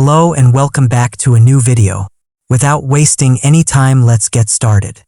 Hello and welcome back to a new video. Without wasting any time, let's get started.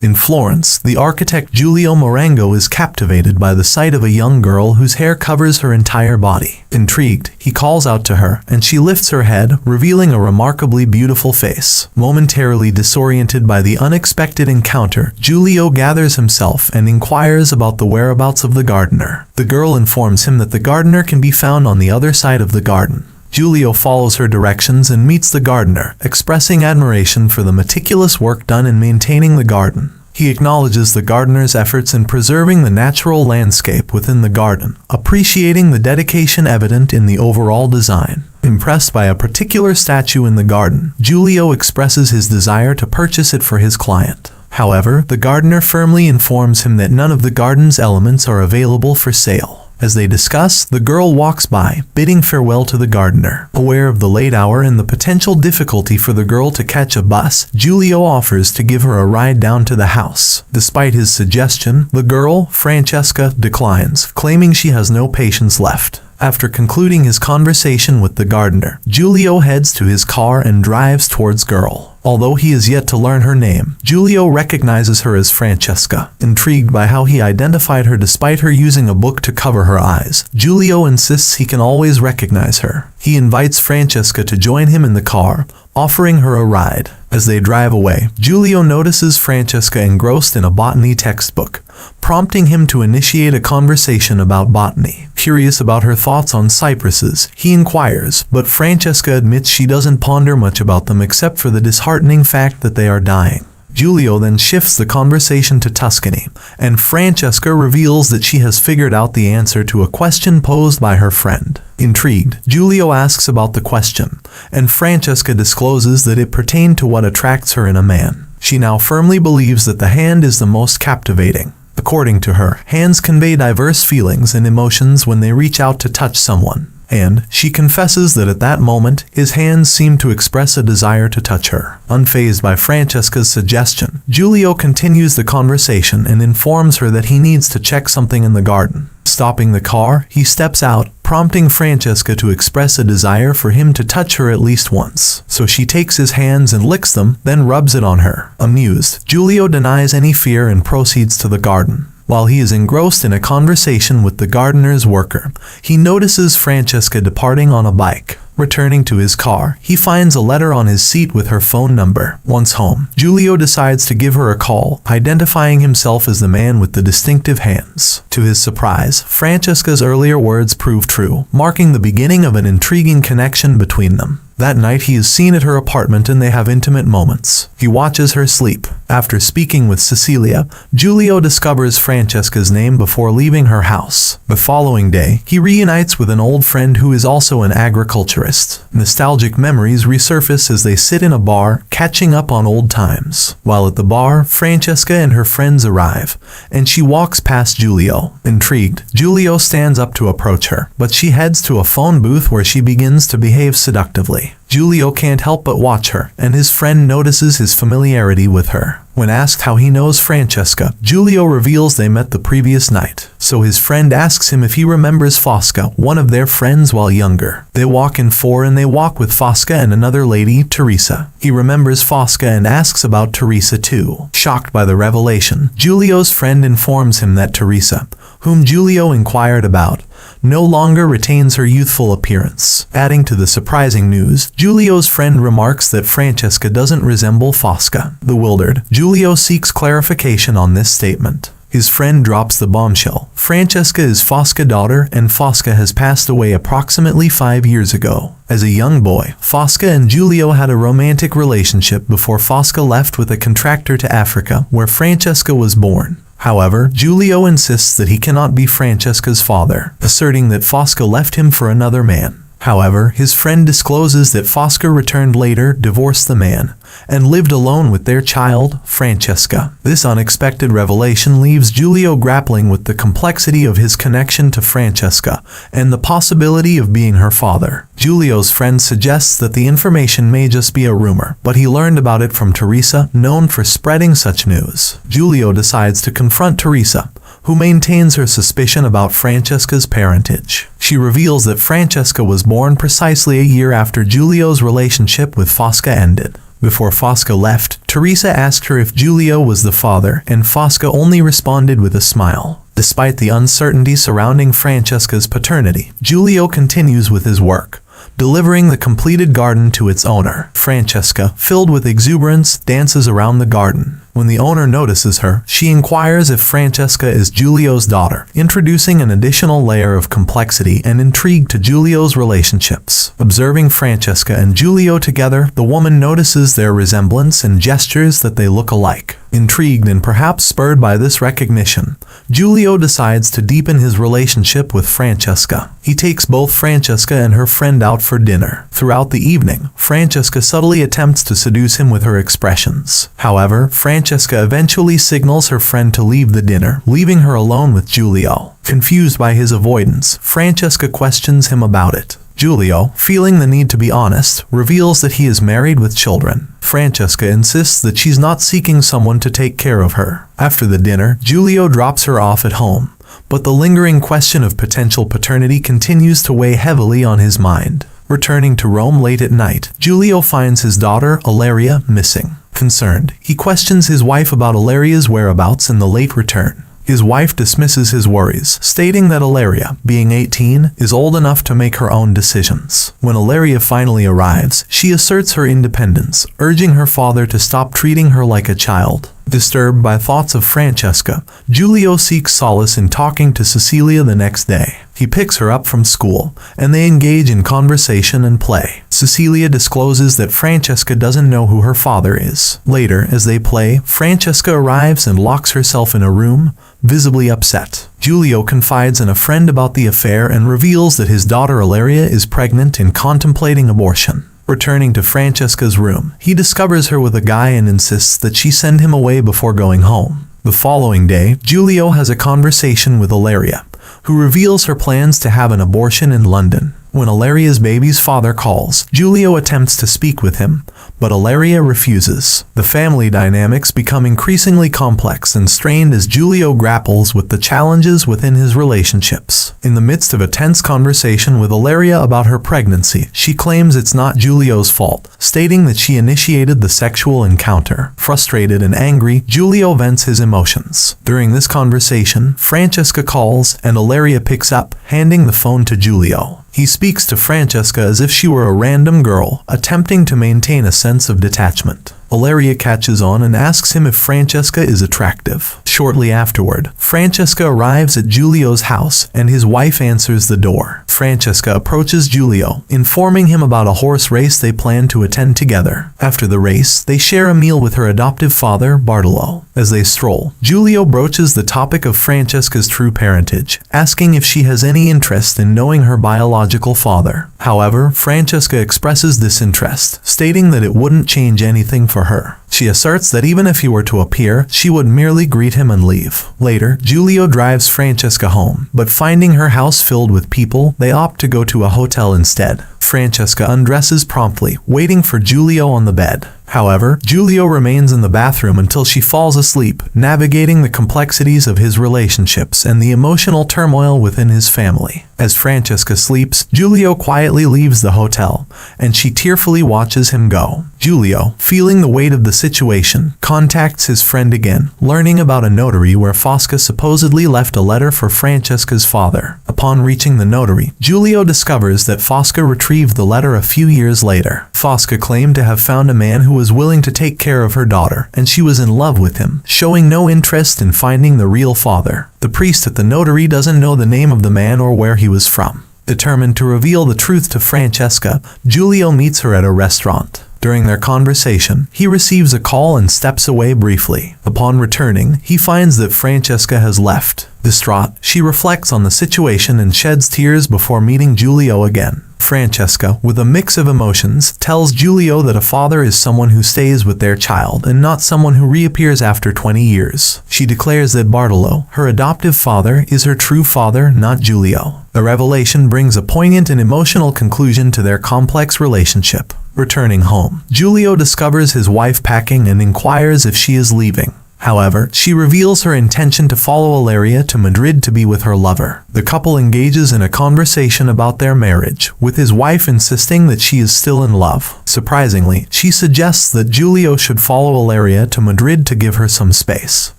In Florence, the architect Giulio Marengo is captivated by the sight of a young girl whose hair covers her entire body. Intrigued, he calls out to her, and she lifts her head, revealing a remarkably beautiful face. Momentarily disoriented by the unexpected encounter, Giulio gathers himself and inquires about the whereabouts of the gardener. The girl informs him that the gardener can be found on the other side of the garden. Giulio follows her directions and meets the gardener, expressing admiration for the meticulous work done in maintaining the garden. He acknowledges the gardener's efforts in preserving the natural landscape within the garden, appreciating the dedication evident in the overall design. Impressed by a particular statue in the garden, Giulio expresses his desire to purchase it for his client. However, the gardener firmly informs him that none of the garden's elements are available for sale. As they discuss, the girl walks by, bidding farewell to the gardener. Aware of the late hour and the potential difficulty for the girl to catch a bus, Giulio offers to give her a ride down to the house. Despite his suggestion, the girl, Francesca, declines, claiming she has no patience left. After concluding his conversation with the gardener, Giulio heads to his car and drives towards girl. Although he is yet to learn her name, Giulio recognizes her as Francesca. Intrigued by how he identified her despite her using a book to cover her eyes, Giulio insists he can always recognize her. He invites Francesca to join him in the car, offering her a ride. As they drive away, Giulio notices Francesca engrossed in a botany textbook, prompting him to initiate a conversation about botany. Curious about her thoughts on cypresses, he inquires, but Francesca admits she doesn't ponder much about them except for the disheartening fact that they are dying. Giulio then shifts the conversation to Tuscany, and Francesca reveals that she has figured out the answer to a question posed by her friend. Intrigued, Giulio asks about the question, and Francesca discloses that it pertained to what attracts her in a man. She now firmly believes that the hand is the most captivating. According to her, hands convey diverse feelings and emotions when they reach out to touch someone. And she confesses that at that moment, his hands seemed to express a desire to touch her. Unfazed by Francesca's suggestion, Giulio continues the conversation and informs her that he needs to check something in the garden. Stopping the car, he steps out, prompting Francesca to express a desire for him to touch her at least once. So she takes his hands and licks them, then rubs it on her. Amused, Giulio denies any fear and proceeds to the garden. While he is engrossed in a conversation with the gardener's worker, he notices Francesca departing on a bike. Returning to his car, he finds a letter on his seat with her phone number. Once home, Giulio decides to give her a call, identifying himself as the man with the distinctive hands. To his surprise, Francesca's earlier words prove true, marking the beginning of an intriguing connection between them. That night, he is seen at her apartment and they have intimate moments. He watches her sleep. After speaking with Cecilia, Giulio discovers Francesca's name before leaving her house. The following day, he reunites with an old friend who is also an agriculturist. Nostalgic memories resurface as they sit in a bar, catching up on old times. While at the bar, Francesca and her friends arrive, and she walks past Giulio. Intrigued, Giulio stands up to approach her, but she heads to a phone booth where she begins to behave seductively. Giulio can't help but watch her, and his friend notices his familiarity with her. When asked how he knows Francesca, Giulio reveals they met the previous night. So his friend asks him if he remembers Fosca, one of their friends while younger. They walk in four and they walk with Fosca and another lady, Teresa. He remembers Fosca and asks about Teresa too. Shocked by the revelation, Giulio's friend informs him that Teresa, whom Giulio inquired about, no longer retains her youthful appearance. Adding to the surprising news, Giulio's friend remarks that Francesca doesn't resemble Fosca. Bewildered, Giulio seeks clarification on this statement. His friend drops the bombshell. Francesca is Fosca's daughter, and Fosca has passed away approximately 5 years ago. As a young boy, Fosca and Giulio had a romantic relationship before Fosca left with a contractor to Africa, where Francesca was born. However, Giulio insists that he cannot be Francesca's father, asserting that Fosca left him for another man. However, his friend discloses that Fosca returned later, divorced the man, and lived alone with their child, Francesca. This unexpected revelation leaves Giulio grappling with the complexity of his connection to Francesca and the possibility of being her father. Giulio's friend suggests that the information may just be a rumor, but he learned about it from Teresa, known for spreading such news. Giulio decides to confront Teresa, who maintains her suspicion about Francesca's parentage. She reveals that Francesca was born precisely a year after Giulio's relationship with Fosca ended. Before Fosca left, Teresa asked her if Giulio was the father, and Fosca only responded with a smile. Despite the uncertainty surrounding Francesca's paternity, Giulio continues with his work, delivering the completed garden to its owner. Francesca, filled with exuberance, dances around the garden. When the owner notices her, she inquires if Francesca is Giulio's daughter, introducing an additional layer of complexity and intrigue to Giulio's relationships. Observing Francesca and Giulio together, the woman notices their resemblance and gestures that they look alike. Intrigued and perhaps spurred by this recognition, Giulio decides to deepen his relationship with Francesca. He takes both Francesca and her friend out for dinner. Throughout the evening, Francesca subtly attempts to seduce him with her expressions. However, Francesca eventually signals her friend to leave the dinner, leaving her alone with Giulio. Confused by his avoidance, Francesca questions him about it. Giulio, feeling the need to be honest, reveals that he is married with children. Francesca insists that she's not seeking someone to take care of her. After the dinner, Giulio drops her off at home, but the lingering question of potential paternity continues to weigh heavily on his mind. Returning to Rome late at night, Giulio finds his daughter, Ilaria, missing. Concerned, he questions his wife about Ilaria's whereabouts and the late return. His wife dismisses his worries, stating that Ilaria, being 18, is old enough to make her own decisions. When Ilaria finally arrives, she asserts her independence, urging her father to stop treating her like a child. Disturbed by thoughts of Francesca, Giulio seeks solace in talking to Cecilia the next day. He picks her up from school, and they engage in conversation and play. Cecilia discloses that Francesca doesn't know who her father is. Later, as they play, Francesca arrives and locks herself in a room, visibly upset. Giulio confides in a friend about the affair and reveals that his daughter Ilaria is pregnant and contemplating abortion. Returning to Francesca's room, he discovers her with a guy and insists that she send him away before going home. The following day, Giulio has a conversation with Ilaria, who reveals her plans to have an abortion in London. When Ilaria's baby's father calls, Giulio attempts to speak with him, but Ilaria refuses. The family dynamics become increasingly complex and strained as Giulio grapples with the challenges within his relationships. In the midst of a tense conversation with Ilaria about her pregnancy, she claims it's not Giulio's fault, stating that she initiated the sexual encounter. Frustrated and angry, Giulio vents his emotions. During this conversation, Francesca calls and Ilaria picks up, handing the phone to Giulio. He speaks to Francesca as if she were a random girl, attempting to maintain a sense of detachment. Ilaria catches on and asks him if Francesca is attractive. Shortly afterward, Francesca arrives at Giulio's house and his wife answers the door. Francesca approaches Giulio, informing him about a horse race they plan to attend together. After the race, they share a meal with her adoptive father, Bartolo. As they stroll, Giulio broaches the topic of Francesca's true parentage, asking if she has any interest in knowing her biological father. However, Francesca expresses disinterest, stating that it wouldn't change anything for her. She asserts that even if he were to appear, she would merely greet him and leave. Later, Giulio drives Francesca home, but finding her house filled with people, they opt to go to a hotel instead. Francesca undresses promptly, waiting for Giulio on the bed. However, Giulio remains in the bathroom until she falls asleep, navigating the complexities of his relationships and the emotional turmoil within his family. As Francesca sleeps, Giulio quietly leaves the hotel, and she tearfully watches him go. Giulio, feeling the weight of the situation, contacts his friend again, learning about a notary where Fosca supposedly left a letter for Francesca's father. Upon reaching the notary, Giulio discovers that Fosca retrieved the letter a few years later. Fosca claimed to have found a man who was willing to take care of her daughter, and she was in love with him, showing no interest in finding the real father. The priest at the notary doesn't know the name of the man or where he was from. Determined to reveal the truth to Francesca, Giulio meets her at a restaurant. During their conversation, he receives a call and steps away briefly. Upon returning, he finds that Francesca has left. Distraught, she reflects on the situation and sheds tears before meeting Giulio again. Francesca, with a mix of emotions, tells Giulio that a father is someone who stays with their child and not someone who reappears after 20 years. She declares that Bartolo, her adoptive father, is her true father, not Giulio. The revelation brings a poignant and emotional conclusion to their complex relationship. Returning home, Giulio discovers his wife packing and inquires if she is leaving. However, she reveals her intention to follow Ilaria to Madrid to be with her lover. The couple engages in a conversation about their marriage, with his wife insisting that she is still in love. Surprisingly, she suggests that Julio should follow Ilaria to Madrid to give her some space.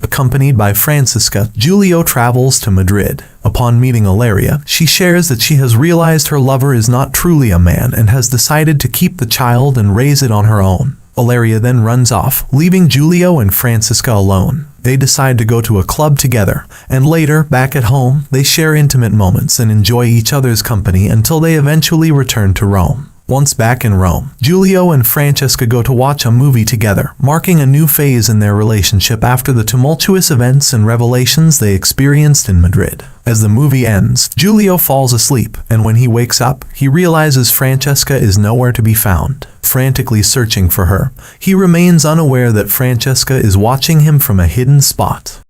Accompanied by Francisca, Julio travels to Madrid. Upon meeting Ilaria, she shares that she has realized her lover is not truly a man and has decided to keep the child and raise it on her own. Ilaria then runs off, leaving Julio and Francisca alone. They decide to go to a club together, and later, back at home, they share intimate moments and enjoy each other's company until they eventually return to Rome. Once back in Rome, Julio and Francesca go to watch a movie together, marking a new phase in their relationship after the tumultuous events and revelations they experienced in Madrid. As the movie ends, Julio falls asleep, and when he wakes up, he realizes Francesca is nowhere to be found. Frantically searching for her, he remains unaware that Francesca is watching him from a hidden spot.